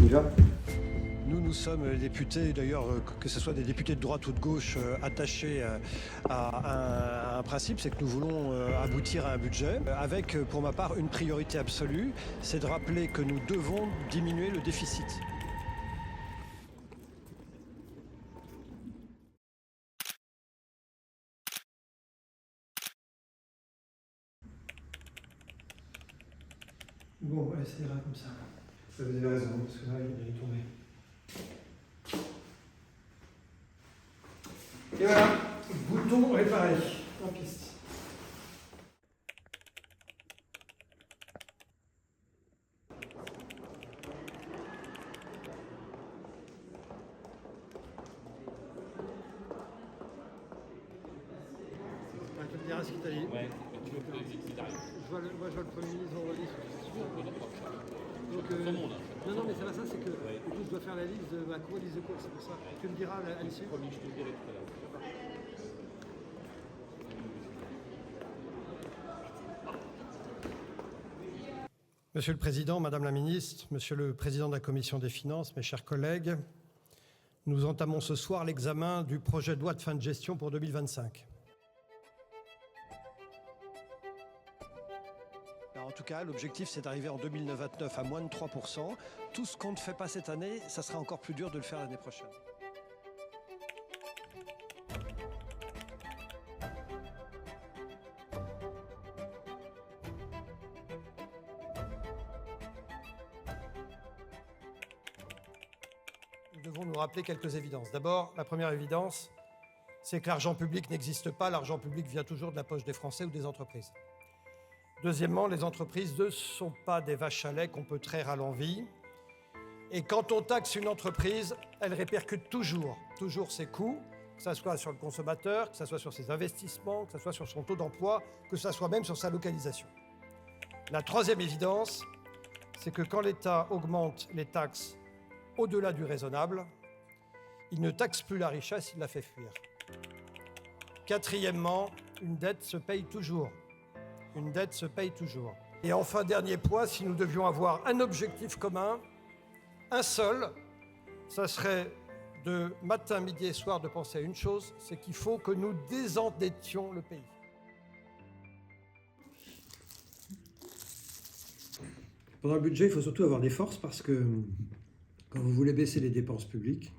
On y va ? Nous sommes députés, d'ailleurs, que ce soit des députés de droite ou de gauche, attachés à un principe, c'est que nous voulons aboutir à un budget avec, pour ma part, une priorité absolue, c'est de rappeler que nous devons diminuer le déficit. Bon, allez, ça ira comme ça. Vous avez raison, parce que là, il est tombé. Et voilà, bouton réparé en piste. Tu me diras ce qu'il t'a dit. Ouais, tu veux que les arrivent. Moi, je vois le Premier ministre vendredi. Donc, non, mais ça va, ça, c'est que du coup, je dois faire la liste de Macron et liste de course, c'est pour ça. Tu me diras à l'issue. Promis, je te le dirai tout à l'heure. Monsieur le Président, Madame la Ministre, Monsieur le Président de la Commission des Finances, mes chers collègues, nous entamons ce soir l'examen du projet de loi de fin de gestion pour 2025. En tout cas, l'objectif, c'est d'arriver en 2029 à moins de 3%. Tout ce qu'on ne fait pas cette année, ça sera encore plus dur de le faire l'année prochaine. Nous devons nous rappeler quelques évidences. D'abord, la première évidence, c'est que l'argent public n'existe pas. L'argent public vient toujours de la poche des Français ou des entreprises. Deuxièmement, les entreprises ne sont pas des vaches à lait qu'on peut traire à l'envi. Et quand on taxe une entreprise, elle répercute toujours ses coûts, que ce soit sur le consommateur, que ce soit sur ses investissements, que ce soit sur son taux d'emploi, que ce soit même sur sa localisation. La troisième évidence, c'est que quand l'État augmente les taxes au-delà du raisonnable, il ne taxe plus la richesse, il la fait fuir. Quatrièmement, une dette se paye toujours. Une dette se paye toujours. Et enfin, dernier point, si nous devions avoir un objectif commun, un seul, ça serait de matin, midi et soir de penser à une chose, c'est qu'il faut que nous désendettions le pays. Pendant le budget, il faut surtout avoir des forces parce que quand vous voulez baisser les dépenses publiques,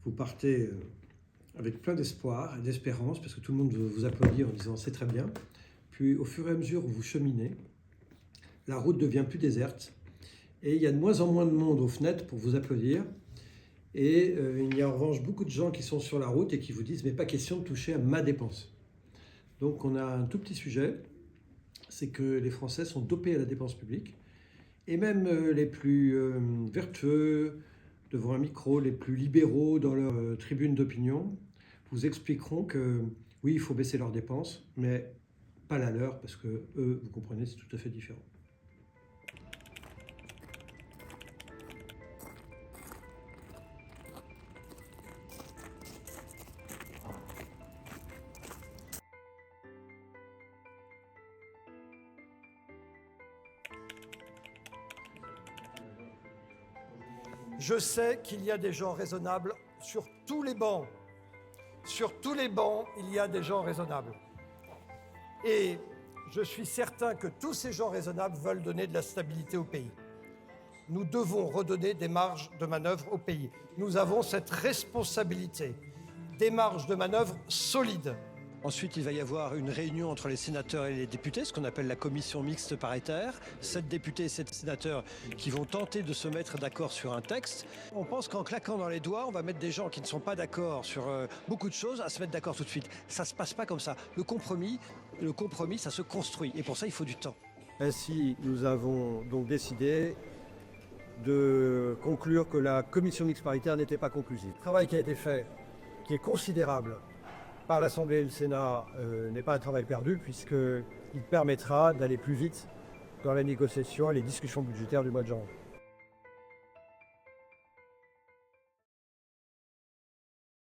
vous partez avec plein d'espoir et d'espérance parce que tout le monde vous applaudit en disant c'est très bien. Puis au fur et à mesure où vous cheminez, la route devient plus déserte et il y a de moins en moins de monde aux fenêtres pour vous applaudir. Et il y a en revanche beaucoup de gens qui sont sur la route et qui vous disent mais pas question de toucher à ma dépense. Donc on a un tout petit sujet, c'est que les Français sont dopés à la dépense publique et même les plus vertueux devant un micro, les plus libéraux dans leur tribune d'opinion, vous expliqueront que oui, il faut baisser leurs dépenses, mais pas la leur, parce que eux, vous comprenez, c'est tout à fait différent. Je sais qu'il y a des gens raisonnables sur tous les bancs. Sur tous les bancs, il y a des gens raisonnables. Et je suis certain que tous ces gens raisonnables veulent donner de la stabilité au pays. Nous devons redonner des marges de manœuvre au pays. Nous avons cette responsabilité, des marges de manœuvre solides. Ensuite, il va y avoir une réunion entre les sénateurs et les députés, ce qu'on appelle la commission mixte paritaire. 7 députés et 7 sénateurs qui vont tenter de se mettre d'accord sur un texte. On pense qu'en claquant dans les doigts, on va mettre des gens qui ne sont pas d'accord sur beaucoup de choses à se mettre d'accord tout de suite. Ça ne se passe pas comme ça. Le compromis, ça se construit. Et pour ça, il faut du temps. Ainsi, nous avons donc décidé de conclure que la commission mixte paritaire n'était pas conclusive. Le travail qui a été fait, qui est considérable, par l'Assemblée et le Sénat n'est pas un travail perdu puisqu'il permettra d'aller plus vite dans la négociation et les discussions budgétaires du mois de janvier.